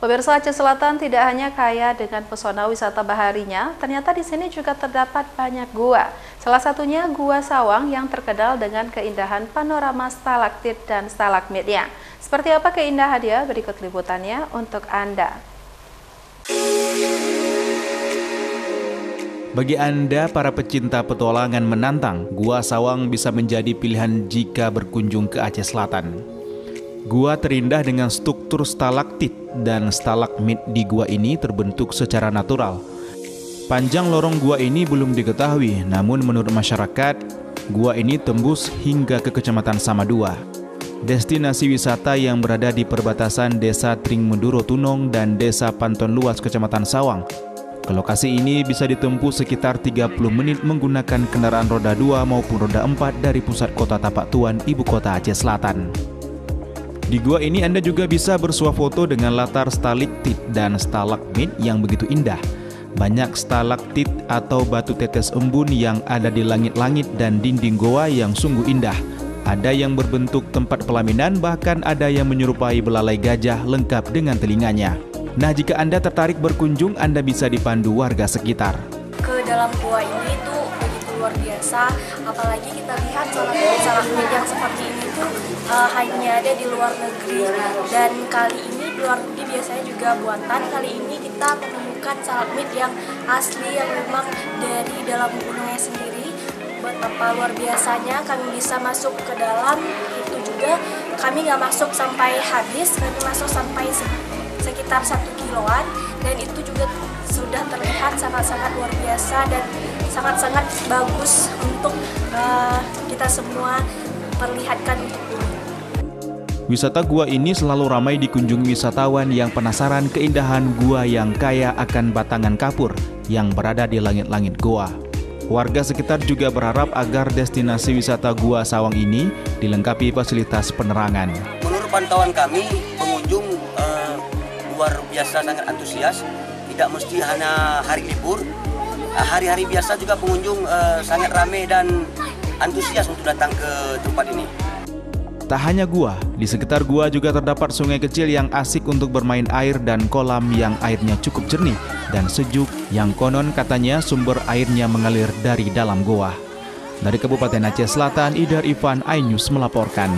Pemirsa, Aceh Selatan tidak hanya kaya dengan pesona wisata baharinya, ternyata di sini juga terdapat banyak gua. Salah satunya Gua Sawang yang terkenal dengan keindahan panorama stalaktit dan stalagmitnya. Seperti apa keindahannya? Berikut liputannya untuk Anda. Bagi Anda para pecinta petualangan menantang, Gua Sawang bisa menjadi pilihan jika berkunjung ke Aceh Selatan. Gua terindah dengan struktur stalaktit dan stalagmit di gua ini terbentuk secara natural. Panjang lorong gua ini belum diketahui, namun menurut masyarakat, gua ini tembus hingga ke Kecamatan Samadua. Destinasi wisata yang berada di perbatasan Desa Tring Menduro Tunong dan Desa Panton Luas Kecamatan Sawang. Ke lokasi ini bisa ditempuh sekitar 30 menit menggunakan kendaraan roda 2 maupun roda 4 dari pusat kota Tapak Tuan, ibu kota Aceh Selatan. Di gua ini Anda juga bisa bersuah foto dengan latar stalaktit dan stalagmit yang begitu indah. Banyak stalaktit atau batu tetes embun yang ada di langit-langit dan dinding goa yang sungguh indah. Ada yang berbentuk tempat pelaminan, bahkan ada yang menyerupai belalai gajah lengkap dengan telinganya. Nah, jika Anda tertarik berkunjung, Anda bisa dipandu warga sekitar. Ke dalam gua ini tuh begitu luar biasa, apalagi kita lihat stalagmit yang seperti ini tuh hanya ada di luar negeri, dan kali ini di luar negeri biasanya juga buatan. Kali ini kita menemukan stalagmit yang asli, yang memang dari dalam gunungnya sendiri. Betapa luar biasanya kami bisa masuk ke dalam, itu juga kami nggak masuk sampai habis, kami masuk sampai sekitar 1 kiloan, dan itu juga sudah terlihat sangat-sangat luar biasa dan sangat-sangat bagus untuk kita semua perlihatkan untuk dunia. Wisata gua ini selalu ramai dikunjungi wisatawan yang penasaran keindahan gua yang kaya akan batangan kapur yang berada di langit-langit gua. Warga sekitar juga berharap agar destinasi wisata Gua Sawang ini dilengkapi fasilitas penerangan. Menurut pantauan kami, pengunjung luar biasa sangat antusias, tidak mesti hanya hari libur. Hari-hari biasa juga pengunjung sangat ramai dan antusias untuk datang ke tempat ini. Tak hanya gua, di sekitar gua juga terdapat sungai kecil yang asik untuk bermain air dan kolam yang airnya cukup jernih dan sejuk yang konon katanya sumber airnya mengalir dari dalam gua. Dari Kabupaten Aceh Selatan, Idhar Ivan, iNews melaporkan.